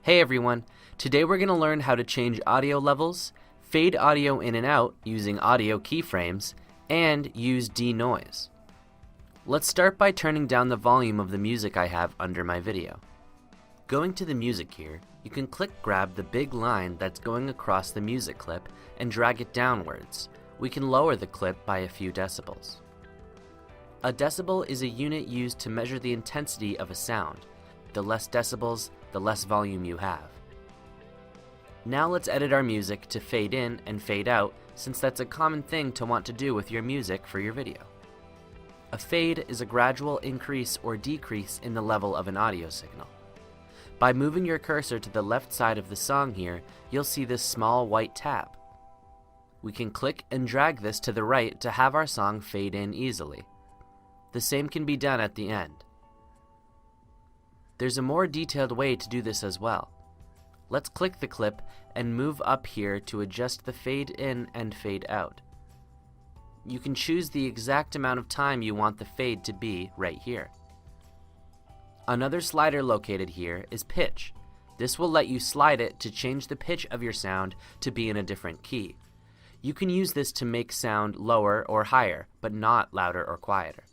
Hey everyone, today we're going to learn how to change audio levels, fade audio in and out using audio keyframes, and use denoise. Let's start by turning down the volume of the music I have under my video. Going to the music here, you can grab the big line that's going across the music clip and drag it downwards. We can lower the clip by a few decibels. A decibel is a unit used to measure the intensity of a sound. The less decibels, the less volume you have. Now let's edit our music to fade in and fade out, since that's a common thing to want to do with your music for your video. A fade is a gradual increase or decrease in the level of an audio signal. By moving your cursor to the left side of the song here, you'll see this small white tab. We can click and drag this to the right to have our song fade in easily. The same can be done at the end. There's a more detailed way to do this as well. Let's click the clip and move up here to adjust the fade in and fade out. You can choose the exact amount of time you want the fade to be right here. Another slider located here is pitch. This will let you slide it to change the pitch of your sound to be in a different key. You can use this to make sound lower or higher, but not louder or quieter.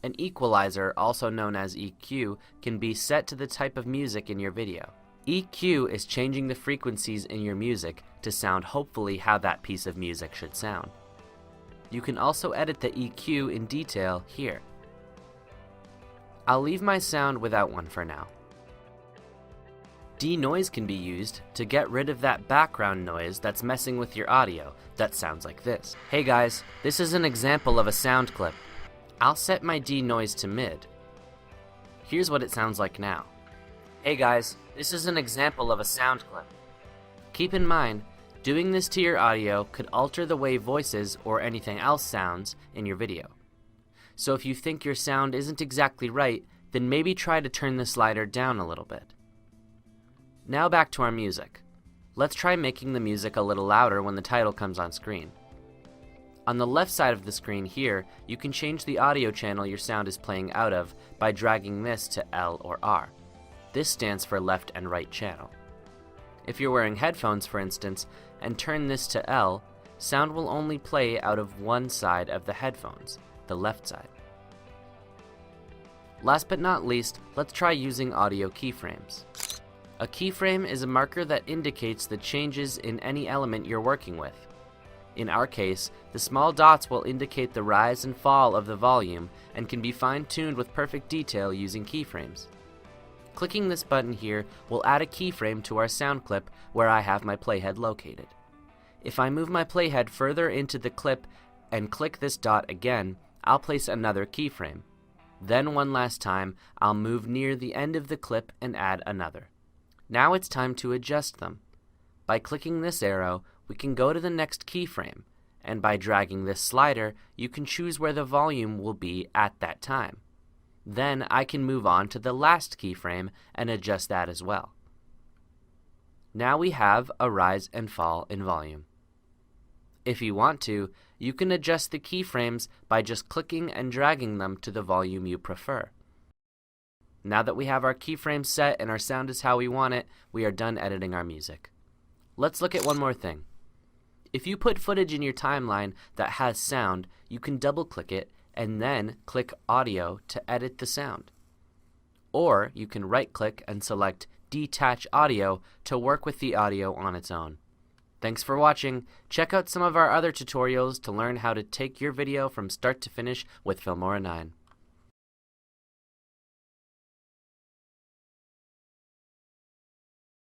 An equalizer, also known as EQ, can be set to the type of music in your video. EQ is changing the frequencies in your music to sound hopefully how that piece of music should sound. You can also edit the EQ in detail here. I'll leave my sound without one for now. Denoise can be used to get rid of that background noise that's messing with your audio that sounds like this. Hey guys, this is an example of a sound clip. I'll set my denoise to mid. Here's what it sounds like now. Hey guys, this is an example of a sound clip. Keep in mind, doing this to your audio could alter the way voices or anything else sounds in your video. So if you think your sound isn't exactly right, then maybe try to turn the slider down a little bit. Now back to our music. Let's try making the music a little louder when the title comes on screen. On the left side of the screen here, you can change the audio channel your sound is playing out of by dragging this to L or R. This stands for left and right channel. If you're wearing headphones, for instance, and turn this to L, sound will only play out of one side of the headphones, the left side. Last but not least, let's try using audio keyframes. A keyframe is a marker that indicates the changes in any element you're working with. In our case, the small dots will indicate the rise and fall of the volume and can be fine-tuned with perfect detail using keyframes. Clicking this button here will add a keyframe to our sound clip where I have my playhead located. If I move my playhead further into the clip and click this dot again, I'll place another keyframe. Then one last time, I'll move near the end of the clip and add another. Now it's time to adjust them. By clicking this arrow, we can go to the next keyframe, and by dragging this slider, you can choose where the volume will be at that time. Then I can move on to the last keyframe and adjust that as well. Now we have a rise and fall in volume. If you want to, you can adjust the keyframes by just clicking and dragging them to the volume you prefer. Now that we have our keyframes set and our sound is how we want it, we are done editing our music. Let's look at one more thing. If you put footage in your timeline that has sound, you can double-click it and then click Audio to edit the sound. Or you can right-click and select Detach Audio to work with the audio on its own. Thanks for watching. Check out some of our other tutorials to learn how to take your video from start to finish with Filmora 9.